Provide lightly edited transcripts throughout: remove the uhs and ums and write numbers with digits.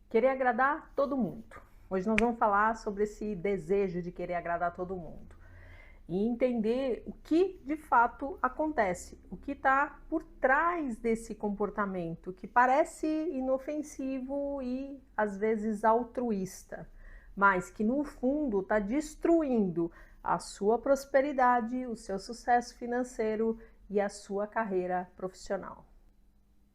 Querer agradar todo mundo. Hoje nós vamos falar sobre esse desejo de querer agradar todo mundo e entender o que de fato acontece, o que está por trás desse comportamento que parece inofensivo e às vezes altruísta, mas que no fundo está destruindo a sua prosperidade, o seu sucesso financeiro e a sua carreira profissional.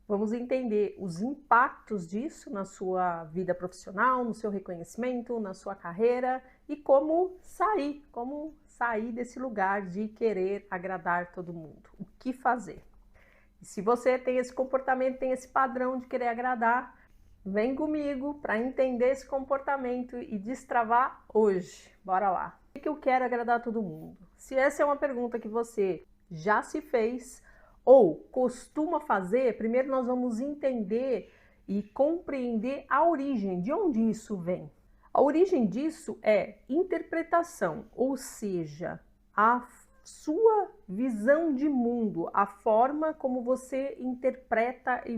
Vamos entender os impactos disso na sua vida profissional, no seu reconhecimento, na sua carreira e como sair desse lugar de querer agradar todo mundo. O que fazer? E se você tem esse comportamento, tem esse padrão de querer agradar, vem comigo para entender esse comportamento e destravar hoje. Bora lá. Por que eu quero agradar todo mundo? Se essa é uma pergunta que você já se fez ou costuma fazer, primeiro nós vamos entender e compreender a origem, de onde isso vem. A origem disso é interpretação, ou seja, a sua visão de mundo, a forma como você interpreta e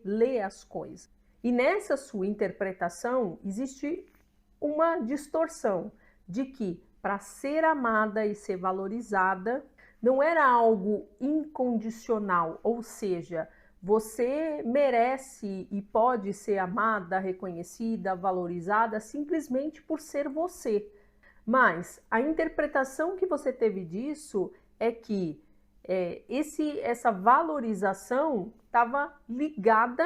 lê as coisas. E nessa sua interpretação existe uma distorção de que para ser amada e ser valorizada não era algo incondicional, ou seja, você merece e pode ser amada, reconhecida, valorizada simplesmente por ser você. Mas a interpretação que você teve disso é que essa valorização estava ligada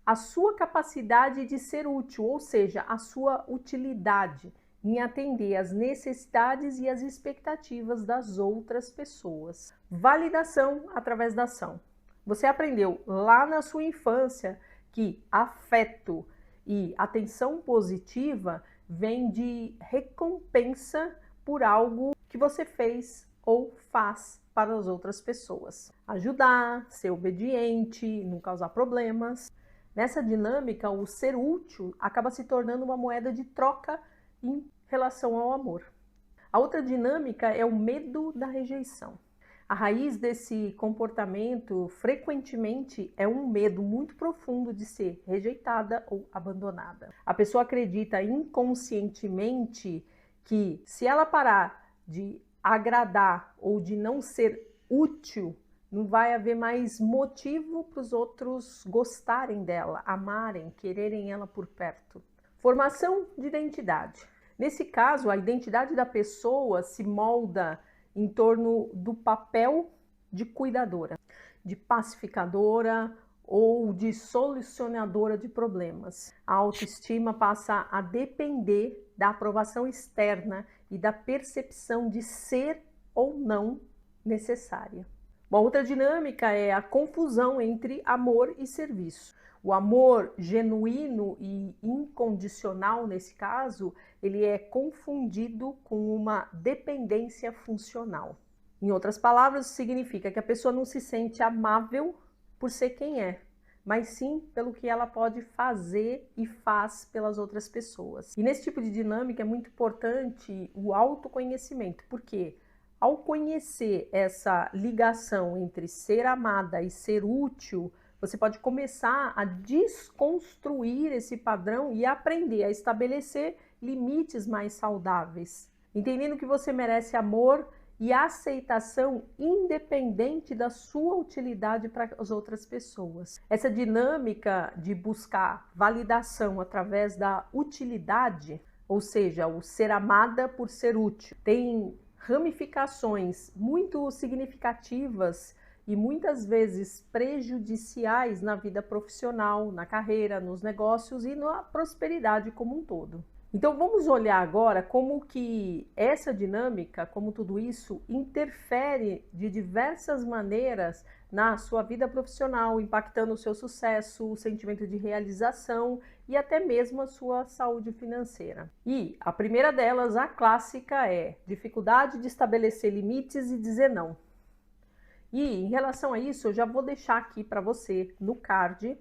à sua capacidade de ser útil, ou seja, à sua utilidade em atender às necessidades e às expectativas das outras pessoas. Validação através da ação. Você aprendeu lá na sua infância que afeto e atenção positiva vem de recompensa por algo que você fez ou faz para as outras pessoas. Ajudar, ser obediente, não causar problemas. Nessa dinâmica, o ser útil acaba se tornando uma moeda de troca em relação ao amor. A outra dinâmica é o medo da rejeição. A raiz desse comportamento frequentemente é um medo muito profundo de ser rejeitada ou abandonada. A pessoa acredita inconscientemente que se ela parar de agradar ou de não ser útil, não vai haver mais motivo para os outros gostarem dela, amarem, quererem ela por perto. Formação de identidade. Nesse caso, a identidade da pessoa se molda em torno do papel de cuidadora, de pacificadora ou de solucionadora de problemas. A autoestima passa a depender da aprovação externa e da percepção de ser ou não necessária. Uma outra dinâmica é a confusão entre amor e serviço. O amor genuíno e incondicional, nesse caso, ele é confundido com uma dependência funcional. Em outras palavras, significa que a pessoa não se sente amável por ser quem é, mas sim pelo que ela pode fazer e faz pelas outras pessoas. E nesse tipo de dinâmica é muito importante o autoconhecimento, porque ao conhecer essa ligação entre ser amada e ser útil, você pode começar a desconstruir esse padrão e aprender a estabelecer limites mais saudáveis, entendendo que você merece amor e aceitação independente da sua utilidade para as outras pessoas. Essa dinâmica de buscar validação através da utilidade, ou seja, o ser amada por ser útil, tem ramificações muito significativas e muitas vezes prejudiciais na vida profissional, na carreira, nos negócios e na prosperidade como um todo. Então vamos olhar agora como que essa dinâmica, como tudo isso, interfere de diversas maneiras na sua vida profissional, impactando o seu sucesso, o sentimento de realização e até mesmo a sua saúde financeira. E a primeira delas, a clássica, é dificuldade de estabelecer limites e dizer não. E em relação a isso, eu já vou deixar aqui para você no card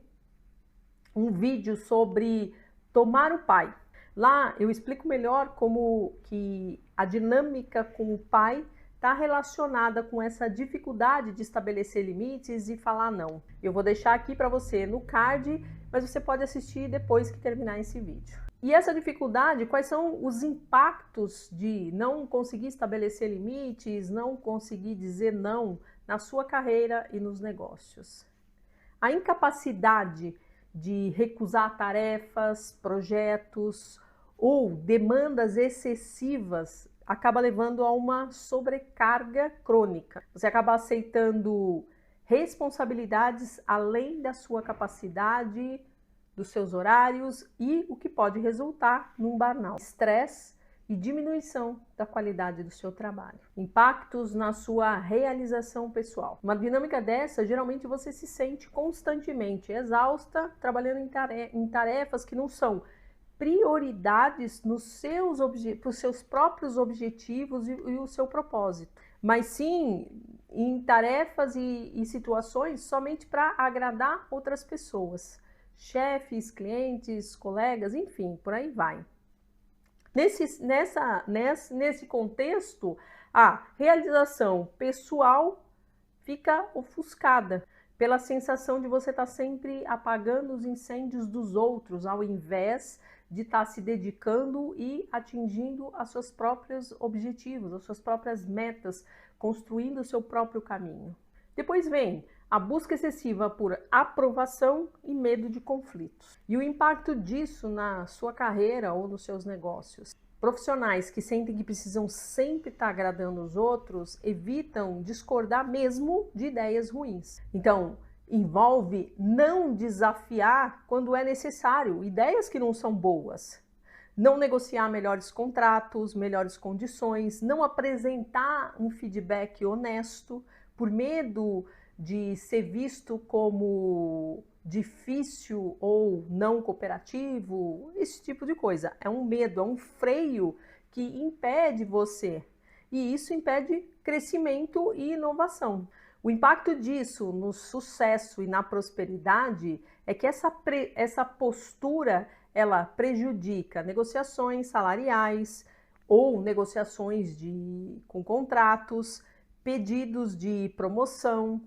um vídeo sobre tomar o pai. Lá eu explico melhor como que a dinâmica com o pai está relacionada com essa dificuldade de estabelecer limites e falar não. Eu vou deixar aqui para você no card, mas você pode assistir depois que terminar esse vídeo. E essa dificuldade, quais são os impactos de não conseguir estabelecer limites, não conseguir dizer não na sua carreira e nos negócios? A incapacidade de recusar tarefas, projetos ou demandas excessivas acaba levando a uma sobrecarga crônica. Você acaba aceitando responsabilidades além da sua capacidade, dos seus horários e o que pode resultar num burnout, estresse e diminuição da qualidade do seu trabalho. Impactos na sua realização pessoal. Uma dinâmica dessa, geralmente você se sente constantemente exausta, trabalhando em tarefas que não são prioridades nos seus próprios objetivos e o seu propósito, mas sim em tarefas e situações somente para agradar outras pessoas, chefes, clientes, colegas, enfim, por aí vai. Nesse contexto, a realização pessoal fica ofuscada pela sensação de você estar sempre apagando os incêndios dos outros, ao invés de estar se dedicando e atingindo os seus próprios objetivos, as suas próprias metas, construindo o seu próprio caminho. Depois vem a busca excessiva por aprovação e medo de conflitos. E o impacto disso na sua carreira ou nos seus negócios. Profissionais que sentem que precisam sempre estar agradando os outros evitam discordar mesmo de ideias ruins. Então, envolve não desafiar quando é necessário ideias que não são boas. Não negociar melhores contratos, melhores condições, não apresentar um feedback honesto por medo de ser visto como difícil ou não cooperativo, esse tipo de coisa. É um medo, é um freio que impede você. E isso impede crescimento e inovação. O impacto disso no sucesso e na prosperidade é que essa postura ela prejudica negociações salariais ou negociações com contratos, pedidos de promoção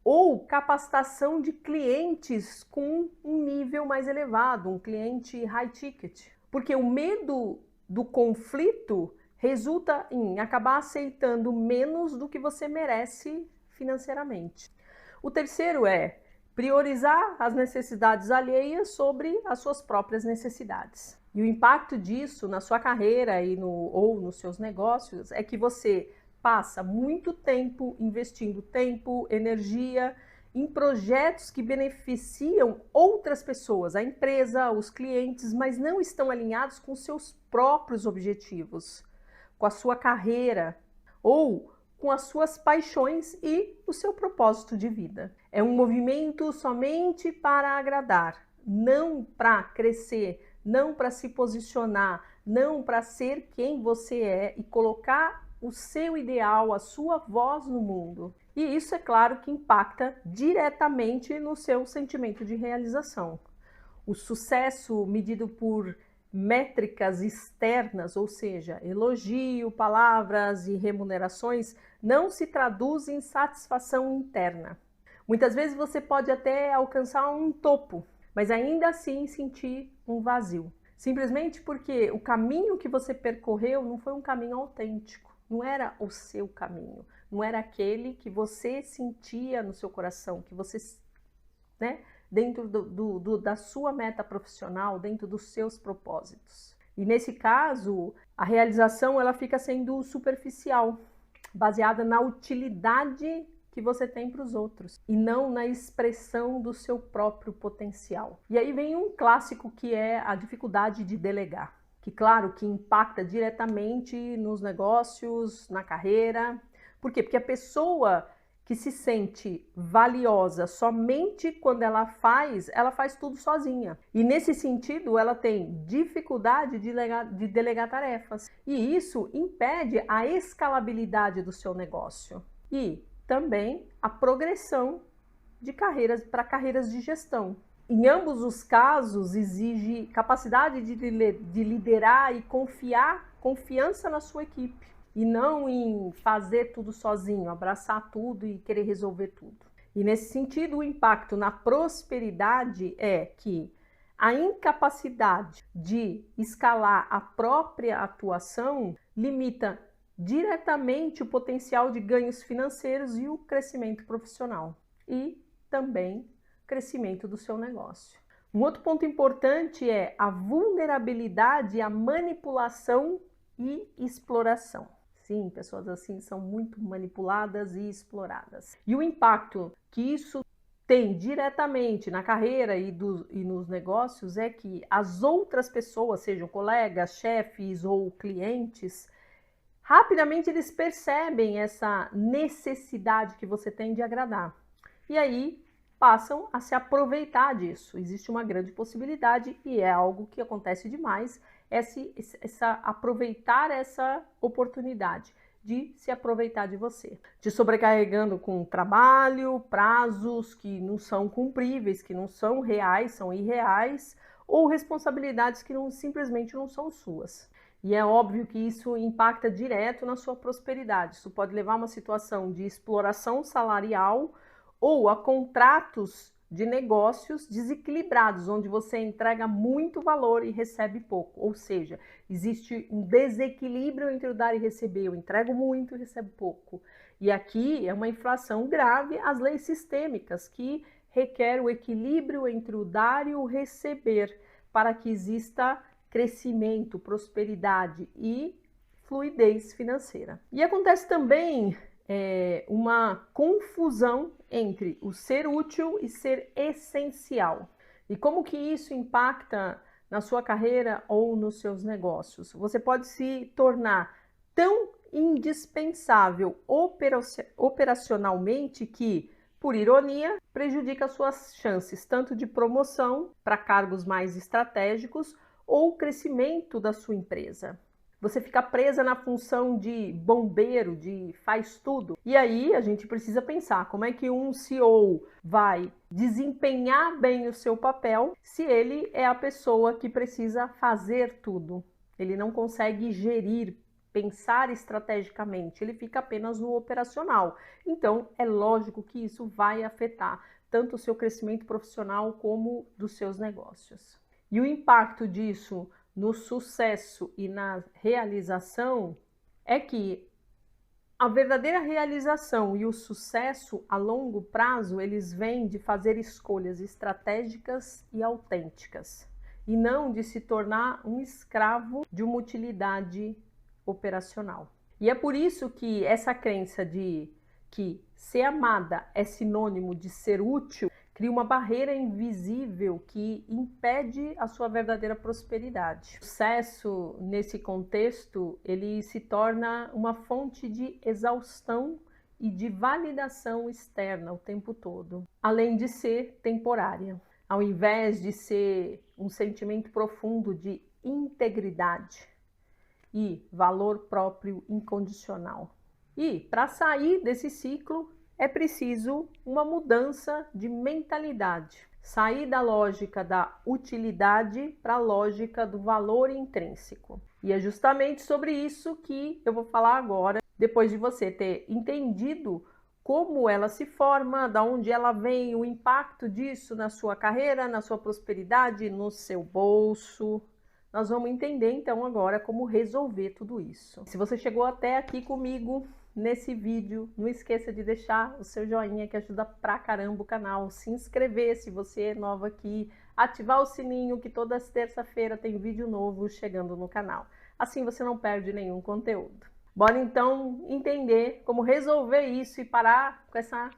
ou capacitação de clientes com um nível mais elevado, um cliente high ticket. Porque o medo do conflito resulta em acabar aceitando menos do que você merece financeiramente. O terceiro é priorizar as necessidades alheias sobre as suas próprias necessidades. E o impacto disso na sua carreira ou nos seus negócios é que você passa muito tempo investindo tempo, energia em projetos que beneficiam outras pessoas, a empresa, os clientes, mas não estão alinhados com seus próprios objetivos, com a sua carreira ou com as suas paixões e o seu propósito de vida. É um movimento somente para agradar, não para crescer, não para se posicionar, não para ser quem você é e colocar o seu ideal, a sua voz no mundo. E isso, é claro, que impacta diretamente no seu sentimento de realização. O sucesso medido por métricas externas, ou seja, elogio, palavras e remunerações, não se traduz em satisfação interna. Muitas vezes você pode até alcançar um topo, mas ainda assim sentir um vazio. Simplesmente porque o caminho que você percorreu não foi um caminho autêntico, não era o seu caminho, não era aquele que você sentia no seu coração, que você, dentro da sua meta profissional, dentro dos seus propósitos. E nesse caso, a realização ela fica sendo superficial, baseada na utilidade que você tem para os outros e não na expressão do seu próprio potencial. E aí vem um clássico que é a dificuldade de delegar, que claro que impacta diretamente nos negócios, na carreira. Por quê? Porque a pessoa que se sente valiosa somente quando ela faz tudo sozinha. E nesse sentido, ela tem dificuldade de delegar tarefas. E isso impede a escalabilidade do seu negócio. E também a progressão de carreiras para carreiras de gestão. Em ambos os casos, exige capacidade de liderar e confiança na sua equipe. e não em fazer tudo sozinho, abraçar tudo e querer resolver tudo. E nesse sentido, o impacto na prosperidade é que a incapacidade de escalar a própria atuação limita diretamente o potencial de ganhos financeiros e o crescimento profissional e também crescimento do seu negócio. Um outro ponto importante é a vulnerabilidade à manipulação e exploração. Sim, pessoas assim são muito manipuladas e exploradas. E o impacto que isso tem diretamente na carreira e nos negócios é que as outras pessoas, sejam colegas, chefes ou clientes, rapidamente eles percebem essa necessidade que você tem de agradar. E aí passam a se aproveitar disso. Existe uma grande possibilidade e é algo que acontece demais, aproveitar essa oportunidade de se aproveitar de você, te sobrecarregando com trabalho, prazos que não são cumpríveis, que não são reais, são irreais, ou responsabilidades que simplesmente não são suas. E é óbvio que isso impacta direto na sua prosperidade. Isso pode levar a uma situação de exploração salarial ou a contratos de negócios desequilibrados, onde você entrega muito valor e recebe pouco. Ou seja, existe um desequilíbrio entre o dar e receber. Eu entrego muito e recebo pouco. E aqui é uma inflação grave às leis sistêmicas, que requer o equilíbrio entre o dar e o receber, para que exista crescimento, prosperidade e fluidez financeira. E acontece também uma confusão entre o ser útil e ser essencial. E como que isso impacta na sua carreira ou nos seus negócios? Você pode se tornar tão indispensável operacionalmente que, por ironia, prejudica suas chances tanto de promoção para cargos mais estratégicos ou crescimento da sua empresa. Você fica presa na função de bombeiro, de faz tudo. E aí a gente precisa pensar como é que um CEO vai desempenhar bem o seu papel se ele é a pessoa que precisa fazer tudo. Ele não consegue gerir, pensar estrategicamente, ele fica apenas no operacional. Então é lógico que isso vai afetar tanto o seu crescimento profissional como dos seus negócios. E o impacto disso no sucesso e na realização é que a verdadeira realização e o sucesso a longo prazo, eles vêm de fazer escolhas estratégicas e autênticas, e não de se tornar um escravo de uma utilidade operacional. E é por isso que essa crença de que ser amada é sinônimo de ser útil cria uma barreira invisível que impede a sua verdadeira prosperidade. O sucesso, nesse contexto, ele se torna uma fonte de exaustão e de validação externa o tempo todo, além de ser temporária. Ao invés de ser um sentimento profundo de integridade e valor próprio incondicional. E para sair desse ciclo, é preciso uma mudança de mentalidade. Sair da lógica da utilidade para a lógica do valor intrínseco. E é justamente sobre isso que eu vou falar agora, depois de você ter entendido como ela se forma, da onde ela vem, o impacto disso na sua carreira, na sua prosperidade, no seu bolso. Nós vamos entender então agora como resolver tudo isso. Se você chegou até aqui comigo nesse vídeo, não esqueça de deixar o seu joinha que ajuda pra caramba o canal, se inscrever se você é nova aqui, ativar o sininho que toda terça-feira tem vídeo novo chegando no canal. Assim você não perde nenhum conteúdo. Bora então entender como resolver isso e parar com essa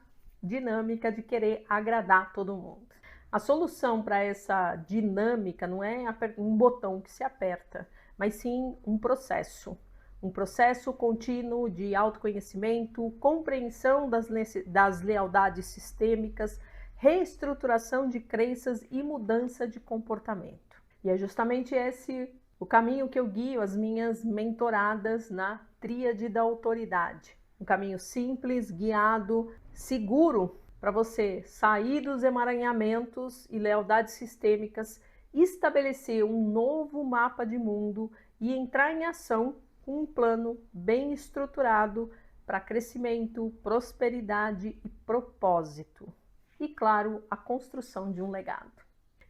dinâmica de querer agradar todo mundo. A solução para essa dinâmica não é um botão que se aperta, mas sim um processo. Um processo contínuo de autoconhecimento, compreensão das lealdades sistêmicas, reestruturação de crenças e mudança de comportamento. E é justamente esse o caminho que eu guio as minhas mentoradas na tríade da autoridade. Um caminho simples, guiado, seguro para você sair dos emaranhamentos e lealdades sistêmicas, estabelecer um novo mapa de mundo e entrar em ação com um plano bem estruturado para crescimento, prosperidade e propósito. E, claro, a construção de um legado.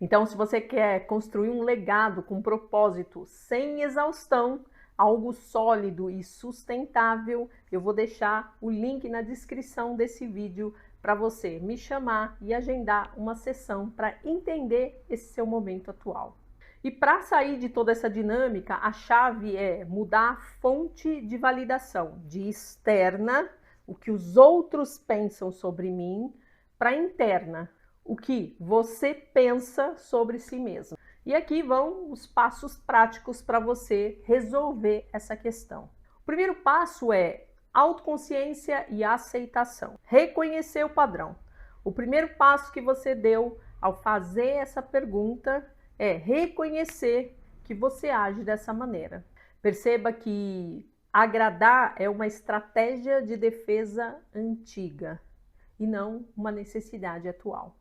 Então, se você quer construir um legado com propósito, sem exaustão, algo sólido e sustentável, eu vou deixar o link na descrição desse vídeo para você me chamar e agendar uma sessão para entender esse seu momento atual. E para sair de toda essa dinâmica, a chave é mudar a fonte de validação, de externa, o que os outros pensam sobre mim, para interna, o que você pensa sobre si mesmo. E aqui vão os passos práticos para você resolver essa questão. O primeiro passo é autoconsciência e aceitação. Reconhecer o padrão. O primeiro passo que você deu ao fazer essa pergunta é reconhecer que você age dessa maneira. Perceba que agradar é uma estratégia de defesa antiga e não uma necessidade atual.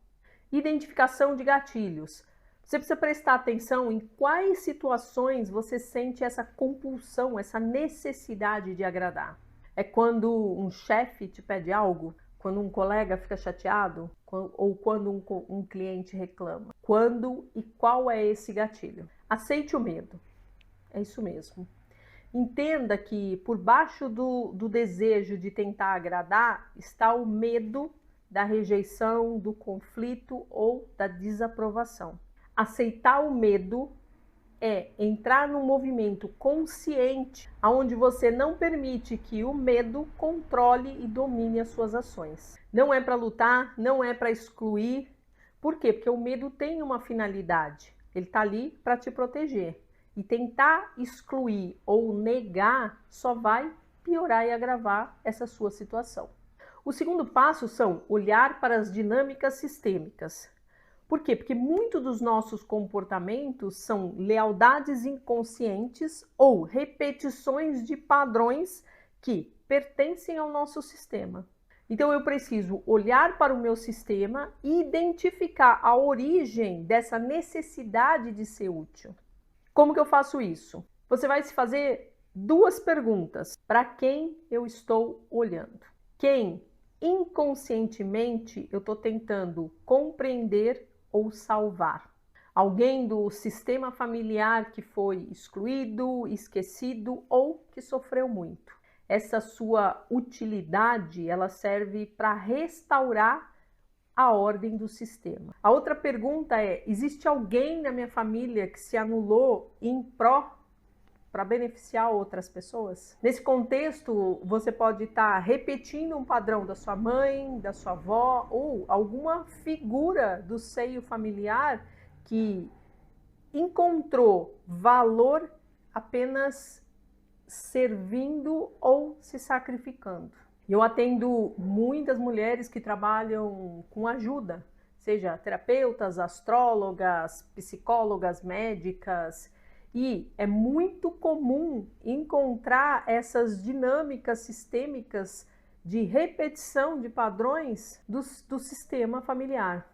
Identificação de gatilhos. Você precisa prestar atenção em quais situações você sente essa compulsão, essa necessidade de agradar. É quando um chefe te pede algo? Quando um colega fica chateado? Ou quando um cliente reclama? Quando e qual é esse gatilho? Aceite o medo. É isso mesmo. Entenda que por baixo do desejo de tentar agradar está o medo da rejeição, do conflito ou da desaprovação. Aceitar o medo é entrar num movimento consciente, onde você não permite que o medo controle e domine as suas ações. Não é para lutar, não é para excluir. Por quê? Porque o medo tem uma finalidade. Ele está ali para te proteger. E tentar excluir ou negar só vai piorar e agravar essa sua situação. O segundo passo são olhar para as dinâmicas sistêmicas. Por quê? Porque muitos dos nossos comportamentos são lealdades inconscientes ou repetições de padrões que pertencem ao nosso sistema. Então eu preciso olhar para o meu sistema e identificar a origem dessa necessidade de ser útil. Como que eu faço isso? Você vai se fazer duas perguntas. Para quem eu estou olhando? Quem inconscientemente eu estou tentando compreender ou salvar? Alguém do sistema familiar que foi excluído, esquecido ou que sofreu muito. Essa sua utilidade, ela serve para restaurar a ordem do sistema. A outra pergunta é: existe alguém na minha família que se anulou em pró para beneficiar outras pessoas? Nesse contexto, você pode estar repetindo um padrão da sua mãe, da sua avó ou alguma figura do seio familiar que encontrou valor apenas servindo ou se sacrificando. Eu atendo muitas mulheres que trabalham com ajuda, seja terapeutas, astrólogas, psicólogas, médicas, e é muito comum encontrar essas dinâmicas sistêmicas de repetição de padrões do sistema familiar.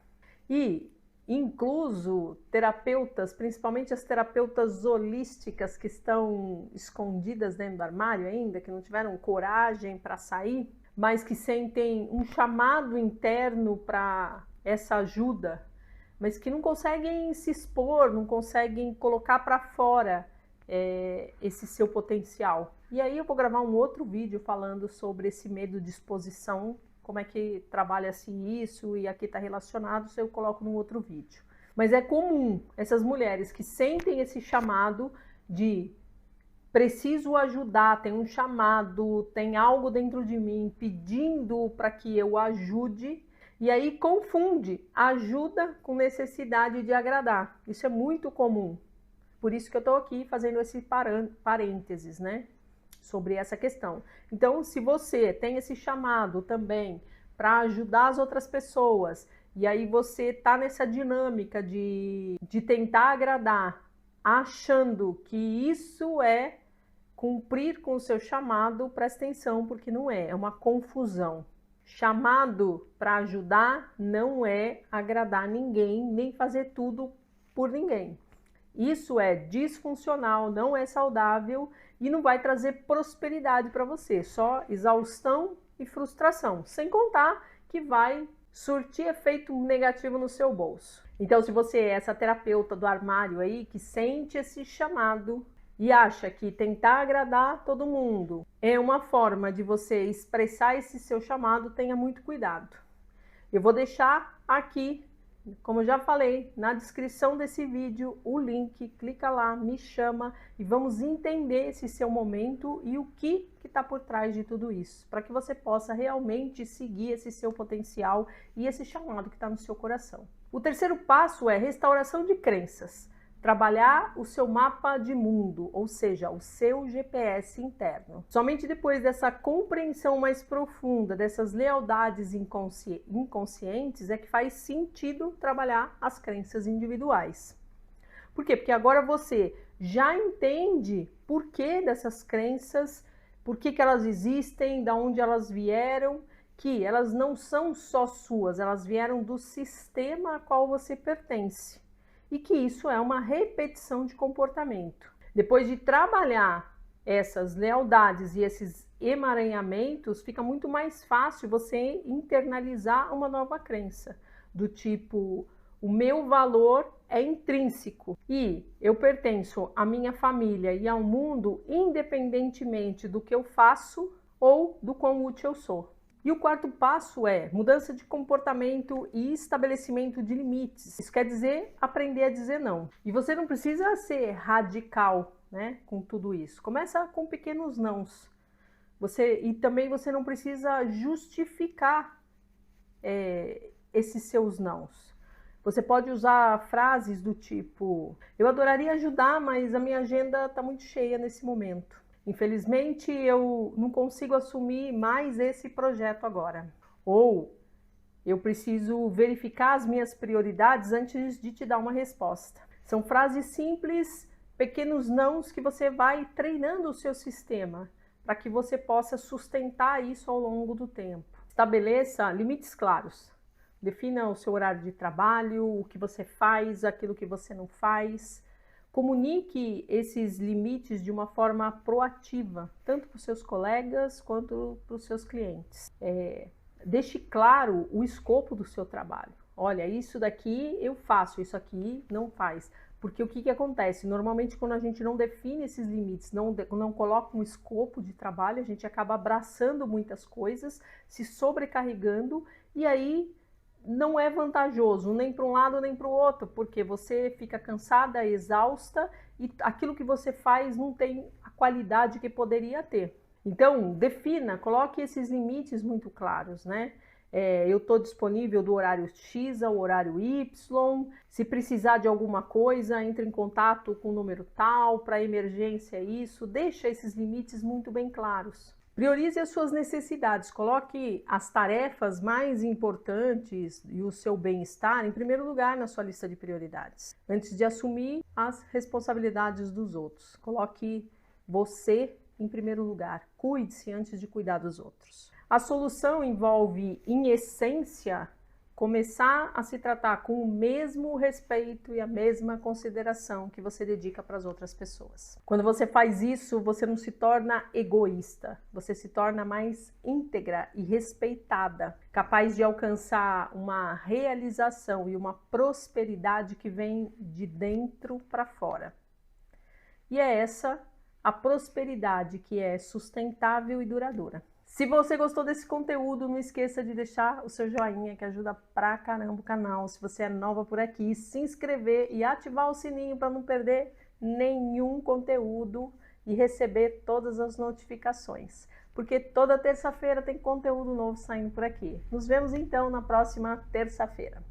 E incluso terapeutas, principalmente as terapeutas holísticas que estão escondidas dentro do armário ainda, que não tiveram coragem para sair, mas que sentem um chamado interno para essa ajuda, mas que não conseguem se expor, não conseguem colocar para fora esse seu potencial. E aí eu vou gravar um outro vídeo falando sobre esse medo de exposição, como é que trabalha-se isso, e aqui está relacionado, isso eu coloco num outro vídeo. Mas é comum essas mulheres que sentem esse chamado de preciso ajudar, tem um chamado, tem algo dentro de mim pedindo para que eu ajude, e aí confunde ajuda com necessidade de agradar. Isso é muito comum. Por isso que eu estou aqui fazendo esse parênteses, né? Sobre essa questão. Então, se você tem esse chamado também para ajudar as outras pessoas, e aí você está nessa dinâmica de tentar agradar, achando que isso é cumprir com o seu chamado, presta atenção, porque não é, é uma confusão. Chamado para ajudar não é agradar ninguém, nem fazer tudo por ninguém. Isso é disfuncional, não é saudável e não vai trazer prosperidade para você, só exaustão e frustração, sem contar que vai surtir efeito negativo no seu bolso. Então, se você é essa terapeuta do armário aí, que sente esse chamado e acha que tentar agradar todo mundo é uma forma de você expressar esse seu chamado, tenha muito cuidado. Eu vou deixar aqui, como eu já falei, na descrição desse vídeo, o link, clica lá, me chama e vamos entender esse seu momento e o que está por trás de tudo isso, para que você possa realmente seguir esse seu potencial e esse chamado que está no seu coração. O terceiro passo é restauração de crenças. Trabalhar o seu mapa de mundo, ou seja, o seu GPS interno. Somente depois dessa compreensão mais profunda, dessas lealdades inconscientes, é que faz sentido trabalhar as crenças individuais. Por quê? Porque agora você já entende por que dessas crenças, por que elas existem, de onde elas vieram, que elas não são só suas, elas vieram do sistema a qual você pertence. E que isso é uma repetição de comportamento. Depois de trabalhar essas lealdades e esses emaranhamentos, fica muito mais fácil você internalizar uma nova crença, do tipo, o meu valor é intrínseco e eu pertenço à minha família e ao mundo independentemente do que eu faço ou do quão útil eu sou. E o quarto passo é mudança de comportamento e estabelecimento de limites. Isso quer dizer aprender a dizer não. E você não precisa ser radical, né, com tudo isso. Começa com pequenos nãos. E também você não precisa justificar esses seus nãos. Você pode usar frases do tipo: eu adoraria ajudar, mas a minha agenda está muito cheia nesse momento. Infelizmente, eu não consigo assumir mais esse projeto agora. Ou, eu preciso verificar as minhas prioridades antes de te dar uma resposta. São frases simples, pequenos nãos que você vai treinando o seu sistema para que você possa sustentar isso ao longo do tempo. Estabeleça limites claros. Defina o seu horário de trabalho, o que você faz, aquilo que você não faz. Comunique esses limites de uma forma proativa, tanto para os seus colegas quanto para os seus clientes. Deixe claro o escopo do seu trabalho. Olha, isso daqui eu faço, isso aqui não faz. Porque o que acontece? Normalmente, quando a gente não define esses limites, não coloca um escopo de trabalho, a gente acaba abraçando muitas coisas, se sobrecarregando e aí não é vantajoso nem para um lado nem para o outro, porque você fica cansada, exausta e aquilo que você faz não tem a qualidade que poderia ter. Então, defina, coloque esses limites muito claros, né? Eu estou disponível do horário X ao horário Y, se precisar de alguma coisa, entre em contato com o número tal, para emergência isso, deixa esses limites muito bem claros. Priorize as suas necessidades, coloque as tarefas mais importantes e o seu bem-estar em primeiro lugar na sua lista de prioridades, antes de assumir as responsabilidades dos outros. Coloque você em primeiro lugar, cuide-se antes de cuidar dos outros. A solução envolve, em essência, começar a se tratar com o mesmo respeito e a mesma consideração que você dedica para as outras pessoas. Quando você faz isso, você não se torna egoísta, você se torna mais íntegra e respeitada, capaz de alcançar uma realização e uma prosperidade que vem de dentro para fora. E é essa a prosperidade que é sustentável e duradoura. Se você gostou desse conteúdo, não esqueça de deixar o seu joinha, que ajuda pra caramba o canal. Se você é nova por aqui, se inscrever e ativar o sininho para não perder nenhum conteúdo e receber todas as notificações. Porque toda terça-feira tem conteúdo novo saindo por aqui. Nos vemos então na próxima terça-feira.